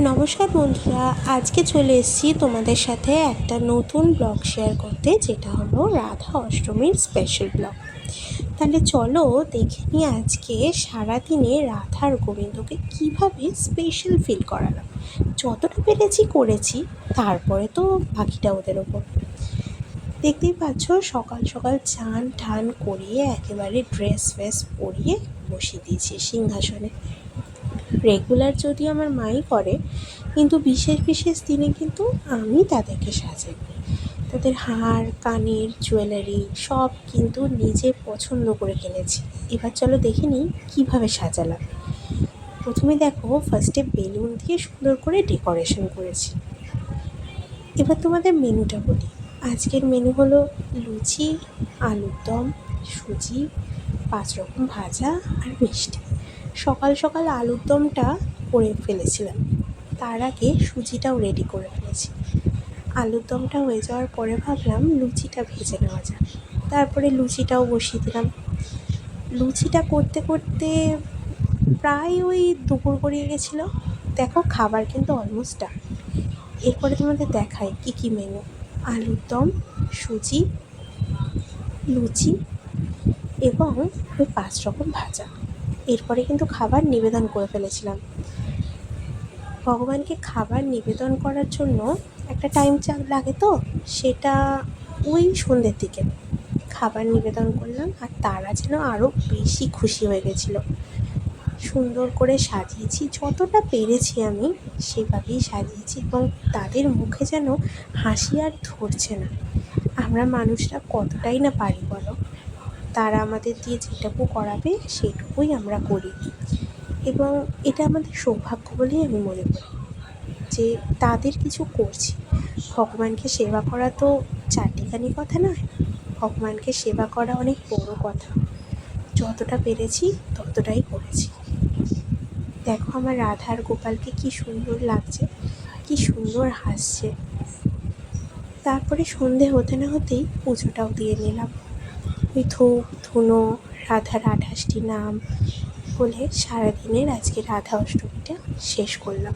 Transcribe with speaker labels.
Speaker 1: নমস্কার বন্ধুরা, আজকে চলে এসেছি তোমাদের সাথে একটা নতুন ব্লগ শেয়ার করতে, যেটা হলো রাধা অষ্টমীর স্পেশাল ব্লগ। তাহলে চলো দেখে নিই আজকে সারাদিনে রাধা আর গোবিন্দকে কীভাবে স্পেশাল ফিল করালাম। যতটা পেরেছি করেছি, তারপরে তো বাকিটা ওদের ওপর। দেখতেই পাচ্ছ, সকাল সকাল চান ঠান করিয়ে একেবারে ড্রেস ফ্রেস পরিয়ে বসিয়ে দিয়েছি সিংহাসনে। রেগুলার যদি আমার মাই করে, কিন্তু বিশেষ বিশেষ দিনে কিন্তু আমি তাদেরকে সাজাই। তাদের হার, কানের, জুয়েলারি সব কিন্তু নিজে পছন্দ করে কিনেছি। এবার চলো দেখে নিই কীভাবে সাজালাম। প্রথমে দেখো, ফার্স্টে বেলুন দিয়ে সুন্দর করে ডেকোরেশন করেছি। এবার তোমাদের মেনুটা বলি। আজকের মেনু হলো লুচি, আলুর দম, সুজি, 5 রকম ভাজা আর মিষ্টি। সকাল সকাল আলুর দমটা করে ফেলেছিলাম, তার আগে সুজিটাও রেডি করে ফেলেছি। আলুর দমটা হয়ে যাওয়ার পরে ভাবলাম লুচিটা ভেজে নেওয়া যাক। তারপরে লুচিটাও বসিয়ে দিলাম। লুচিটা করতে করতে প্রায় ওই দুপুর গড়িয়ে গেছিলো। দেখো, খাবার কিন্তু অলমোস্ট ডান। এরপরে তোমাদের দেখাই কী কী মেনু। আলুর দম, সুজি, লুচি এবং ওই 5 রকম ভাজা। এরপরে কিন্তু খাবার নিবেদন করে ফেলেছিলাম। ভগবানকে খাবার নিবেদন করার জন্য একটা টাইম লাগে, তো সেটা ওই সন্ধ্যের দিকে খাবার নিবেদন করলাম। আর তারা যেন আরও বেশি খুশি হয়ে গেছিলো। সুন্দর করে সাজিয়েছি, যতটা পেরেছি আমি সেভাবেই সাজিয়েছি, এবং তাদের মুখে যেন হাসি আর ধরছে না। আমরা মানুষরা কতটাই না পারি বলো। তারা আমাদের দিয়ে যেটুকু করাবে সেটুকুই আমরা করি, এবং এটা আমাদের সৌভাগ্য বলেই আমি মনে করি যে তাদের কিছু করছি। ভগবানকে সেবা করা তো চারটিখানি কথা নয়, ভগবানকে সেবা করা অনেক বড় কথা। যতটা পেরেছি ততটাই করেছি। দেখো, আমার রাধা আর গোপালকে কি সুন্দর লাগছে, কি সুন্দর হাসছে। তারপরে সন্ধে হতে না হতেই পুজোটাও দিয়ে নিলাম। ওই ধূপ ধুনো, রাধার 28টি নাম বলে সারাদিনের আজকে রাধা অষ্টমীটা শেষ করলাম।